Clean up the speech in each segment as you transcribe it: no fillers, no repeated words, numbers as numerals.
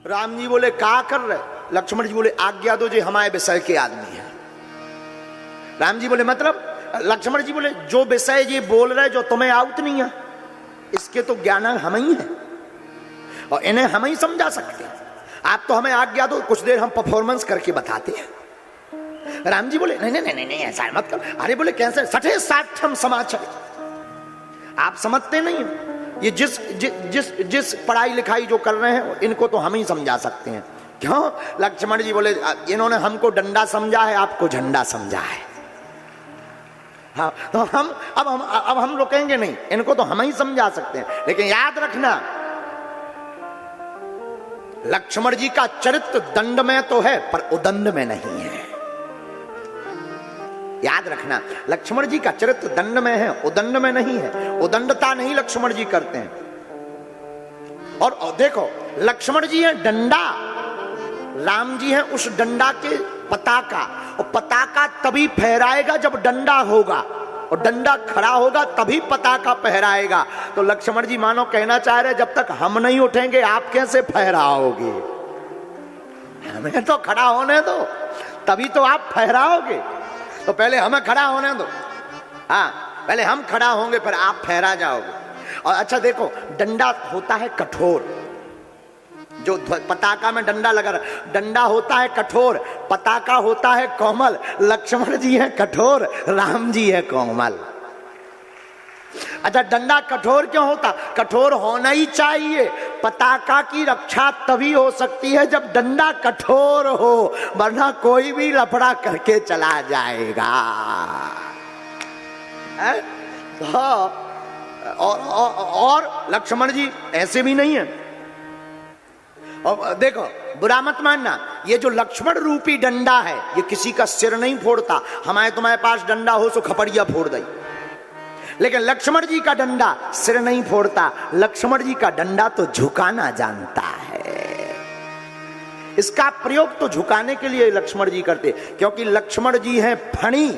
राम जी बोले क्या कर रहे? लक्ष्मण जी बोले आज्ञा दो जी, हमारे विषय के आदमी है। राम जी बोले मतलब? लक्ष्मण जी बोले जो विषय ये बोल रहे जो तुम्हें आउट नहीं है, इसके तो ज्ञान हम ही है और इन्हें हम ही समझा सकते हैं। आप तो हमें आज्ञा दो, कुछ देर हम परफॉर्मेंस करके बताते हैं। राम जी बोले नहीं नहीं नहीं नहीं ऐसा मत कर। अरे बोले कैसे? सठे साठम समाचार, आप समझते नहीं हो। ये जिस पढ़ाई लिखाई जो कर रहे हैं इनको तो हम ही समझा सकते हैं। क्यों? लक्ष्मण जी बोले इन्होंने हमको डंडा समझा है, आपको झंडा समझा है। हाँ, तो अब हम रुकेंगे नहीं, इनको तो हम ही समझा सकते हैं। लेकिन याद रखना, लक्ष्मण जी का चरित्र दंड में तो है पर उदंड में नहीं है। याद रखना, लक्ष्मण जी का चरित्र दंड में है, उदंड में नहीं है। उदंडता नहीं लक्ष्मण जी करते हैं। और देखो, लक्ष्मण जी है डंडा, राम जी है उस डंडा के पताका। और पताका तभी फहराएगा जब डंडा होगा, और डंडा खड़ा होगा तभी पताका फहराएगा। तो लक्ष्मण जी मानो कहना चाह रहे जब तक हम नहीं उठेंगे आप कैसे फहराओगे? हमें तो खड़ा होने दो, तभी तो आप फहराओगे। तो पहले हमें खड़ा होने दो। हाँ, पहले हम खड़ा होंगे फिर आप फहरा जाओगे। और अच्छा देखो, डंडा होता है कठोर, जो पताका में डंडा लगा रहा, डंडा होता है कठोर, पताका होता है कोमल। लक्ष्मण जी है कठोर, राम जी है कोमल। अच्छा, डंडा कठोर क्यों होता? कठोर होना ही चाहिए। पताका की रक्षा तभी हो सकती है जब डंडा कठोर हो, वरना कोई भी लफड़ा करके चला जाएगा। और लक्ष्मण जी ऐसे भी नहीं है। और देखो, बुरा मत मानना, ये जो लक्ष्मण रूपी डंडा है ये किसी का सिर नहीं फोड़ता। हमारे तुम्हारे पास डंडा हो सो खपड़िया फोड़ दई, लेकिन लक्ष्मण जी का डंडा सिर नहीं फोड़ता। लक्ष्मण जी का डंडा तो झुकाना जानता है। इसका प्रयोग तो झुकाने के लिए लक्ष्मण जी करते, क्योंकि लक्ष्मण जी हैं फणी,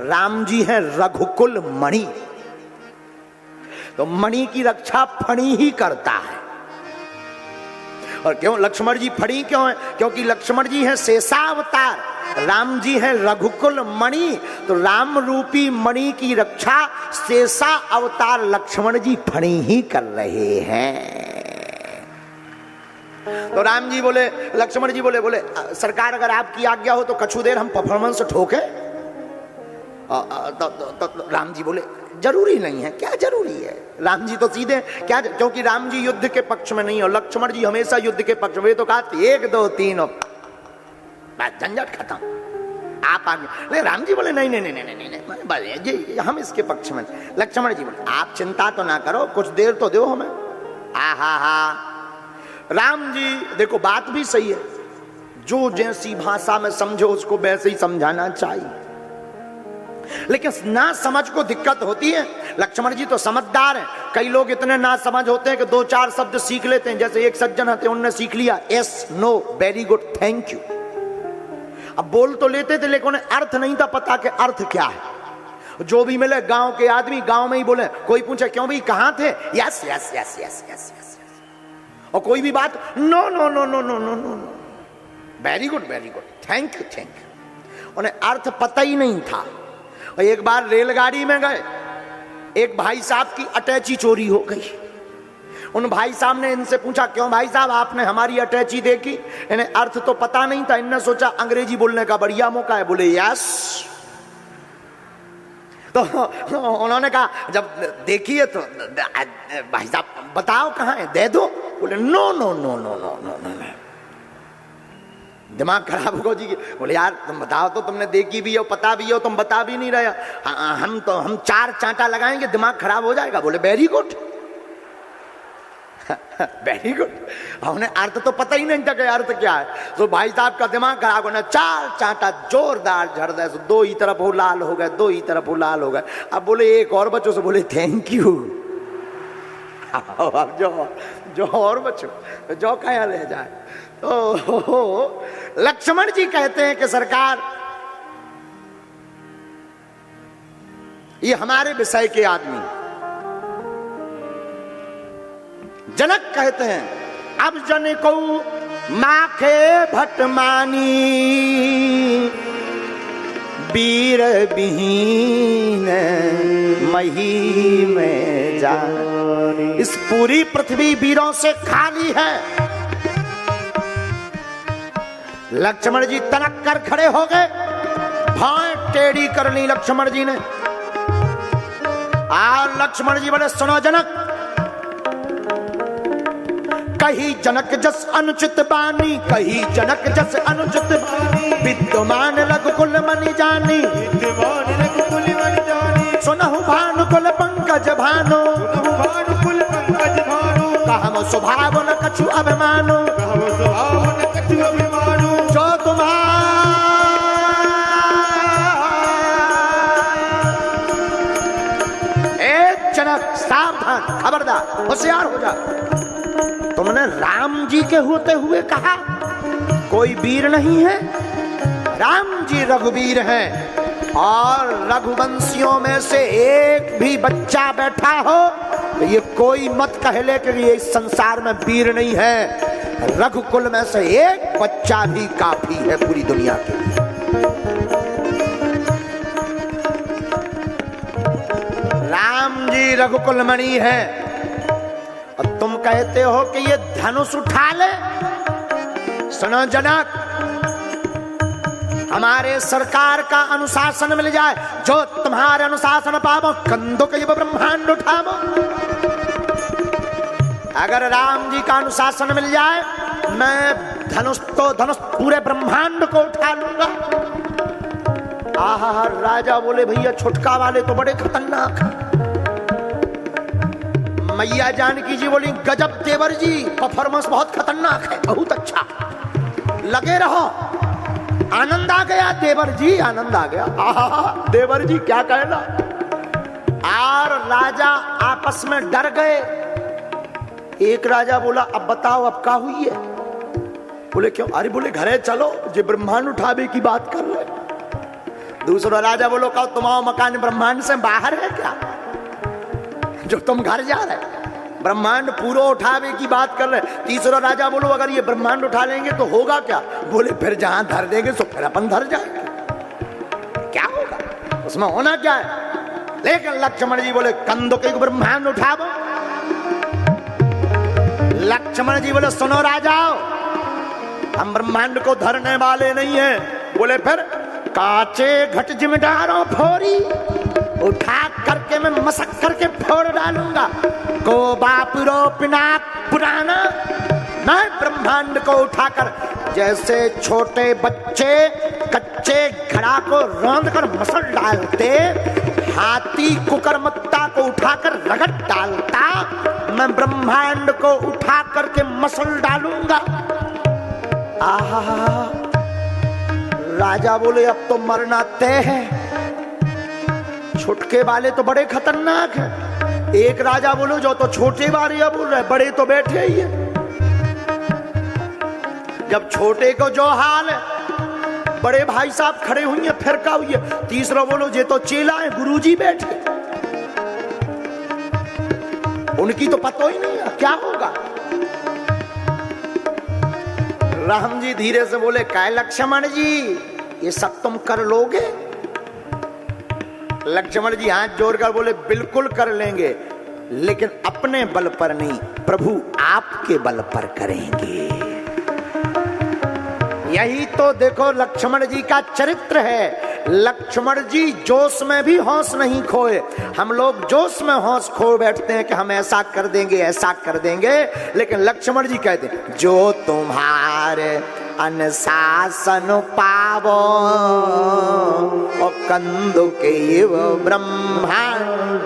राम जी हैं रघुकुल मणि। तो मणि की रक्षा फणी ही करता है। और क्यों लक्ष्मण जी फणी क्यों है? क्योंकि लक्ष्मण जी हैं शेषावतार, राम जी हैं रघुकुल मणि। तो राम रूपी मणि की रक्षा शेषा अवतार लक्ष्मण जी फणी ही कर रहे हैं। तो राम जी बोले, लक्ष्मण जी बोले सरकार अगर आपकी आज्ञा हो तो कछु देर हम परफॉर्मेंस ठोके। तो राम जी बोले जरूरी नहीं है। क्या जरूरी है? राम जी तो सीधे क्या, क्योंकि राम जी युद्ध के पक्ष में नहीं हो, लक्ष्मण जी हमेशा युद्ध के पक्ष में। तो कहा 1 2 3 बस झंझट खत्म, आप आगे। राम जी बोले नहीं नहीं नहीं नहीं नहीं, नहीं जी हम इसके पक्ष में। लक्ष्मण जी बोले आप चिंता तो ना करो, कुछ देर तो दो हमें। हा राम जी देखो बात भी सही है, जो जैसी भाषा में समझो उसको वैसे ही समझाना चाहिए, लेकिन ना समझ को दिक्कत होती है। लक्ष्मण जी तो समझदार हैं। कई लोग इतने ना समझ होते हैं कि 2-4 शब्द सीख लेते हैं। जैसे एक सज्जन थे, उन्होंने सीख लिया yes no very good thank you. अब बोल तो लेते थे लेकिन उन्हें अर्थ नहीं था पता कि अर्थ क्या है। जो भी मिले गांव के आदमी गांव में ही बोले, कोई पूछे क्यों भाई कहां थे, yes yes yes yes yes yes. और कोई भी बात no no no no no no no, very good thank you. उन्हें अर्थ पता ही नहीं था। और एक बार रेलगाड़ी में गए, एक भाई साहब की अटैची चोरी हो गई। उन भाई साहब ने इनसे पूछा क्यों भाई साहब आपने हमारी अटैची देखी? इन्हें अर्थ तो पता नहीं था। इन्हें सोचा अंग्रेजी बोलने का बढ़िया मौका है, बोले यस। तो उन्होंने कहा जब देखिए तो भाई साहब बताओ कहां है, दे दो। बोले no no no no no no no. दिमाग खराब हो जी। बोले यार तुम बताओ तो, तुमने देखी भी हो पता भी हो, तुम बता भी नहीं रहे। हम 4 चांटा लगाएंगे दिमाग खराब हो जाएगा। बोले वेरी गुड वेरी गुड। उन्हें अर्थ तो पता ही नहीं था कि अर्थ क्या है। तो भाई साहब का दिमाग खराब होना, 4 चांटा जोरदार झड़ दे, 2 ही तरफ हो लाल हो गए, 2 ही तरफ हो लाल हो गए। अब बोले एक और बच्चों से बोले थैंक यू। अब जो और बच्चों जो कहा ले जाए। तो लक्ष्मण जी कहते हैं कि सरकार ये हमारे विषय के आदमी। जनक कहते हैं अब जन को माखे भटमानी वीर विहीन मही में जानी। इस पूरी पृथ्वी वीरों से खाली है। लक्ष्मण जी तनक कर खड़े हो गए, भाएं टेढ़ी कर ली लक्ष्मण जी ने। और लक्ष्मण जी बोले सुनो जनक, कही जनक जस अनुचित बानी, कही जनक जस अनुचित बानी, विद्यमान रघुकुल मनि जानी, विद्यमान रघुकुल मनि जानी। सुनहु भानुकुल पंकज भानु, सुनहु भानुकुल पंकज भानु, कहम स्वभाव न कछु अभिमानु, कहम स्वभाव न कछु अभिमानु। जो तुम्हारा एक जनक सावधान, खबरदार, होशियार हो जा। तुमने राम जी के होते हुए कहा कोई वीर नहीं है। राम जी रघुवीर हैं और रघुवंशियों में से एक भी बच्चा बैठा हो तो ये कोई मत कह ले कि ये इस संसार में वीर नहीं है। रघुकुल में से एक बच्चा भी काफी है पूरी दुनिया के लिए। राम जी रघुकुल मणि है और तुम कहते हो कि ये धनुष उठा ले। सुनो जनक, हमारे सरकार का अनुशासन मिल जाए, जो तुम्हारे अनुशासन पावो, कंदुक युव ब्रह्मांड उठावो। अगर राम जी का अनुशासन मिल जाए, मैं धनुष तो धनुष पूरे ब्रह्मांड को उठा लूंगा। आहा, राजा बोले भैया छुटका वाले तो बड़े खतरनाक हैं। मैया जानकी जी बोली गजब देवर जी, परफॉर्मेंस बहुत खतरनाक है, बहुत अच्छा, लगे रहो। आनंद आ गया देवर जी, आनंद आ गया। आहा, देवर जी क्या कहना। और राजा आपस में डर गए। एक राजा बोला अब बताओ अब क्या हुई है। बोले क्यों? अरे बोले घरे चलो, जो ब्रह्मांड उठावे की बात कर रहे। दूसरा राजा बोलो कहो तुम्हारा मकान ब्रह्मांड से बाहर है क्या, जो तुम घर जा रहे? ब्रह्मांड पूरा उठावे की बात कर रहे। तीसरा राजा बोलो अगर ये ब्रह्मांड उठा लेंगे तो होगा क्या? बोले फिर जहां धर देंगे तो फिर अपन धर जाएंगे, क्या होगा, उसमें होना क्या है। लेकिन लक्ष्मण जी बोले कंदुक एक ब्रह्मांड उठावो। लक्ष्मण जी बोले सुनो राजाओ, हम ब्रह्मांड को धरने वाले नहीं है। बोले फिर काचे घट जिम्मेदारों फोरी, उठा करके मैं मसक करके फोड़ डालूंगा। को बाप रो पिनाक पुराना, मैं ब्रह्मांड को उठाकर जैसे छोटे बच्चे कच्चे घड़ा को रौंद कर मसल डालते, हाथी कुकरमुत्ता को उठाकर रगड़ डालता, मैं ब्रह्मांड को उठा करके मसल डालूंगा। आहा, राजा बोले अब तो मरना तय है। छुटके वाले तो बड़े खतरनाक हैं। एक राजा बोलो जो तो छोटे वाले बोल रहे, बड़े तो बैठे ही है। जब छोटे को जो हाल है, बड़े भाई साहब खड़े हुई हैं, फिर क्या हुई है। तीसरा बोलो जे तो चेला है, गुरुजी बैठे, उनकी तो पता ही नहीं है क्या होगा। राम जी धीरे से बोले काय लक्ष्मण जी ये सब तुम कर लोगे? लक्ष्मण जी हाथ जोड़कर बोले बिल्कुल कर लेंगे, लेकिन अपने बल पर नहीं, प्रभु आपके बल पर करेंगे। यही तो देखो लक्ष्मण जी का चरित्र है। लक्ष्मण जी जोश में भी होश नहीं खोए। हम लोग जोश में होश खो बैठते हैं कि हम ऐसा कर देंगे ऐसा कर देंगे, लेकिन लक्ष्मण जी कहते हैं जो तुम्हारे अनुशासन पावो और कंदुक ब्रह्मांड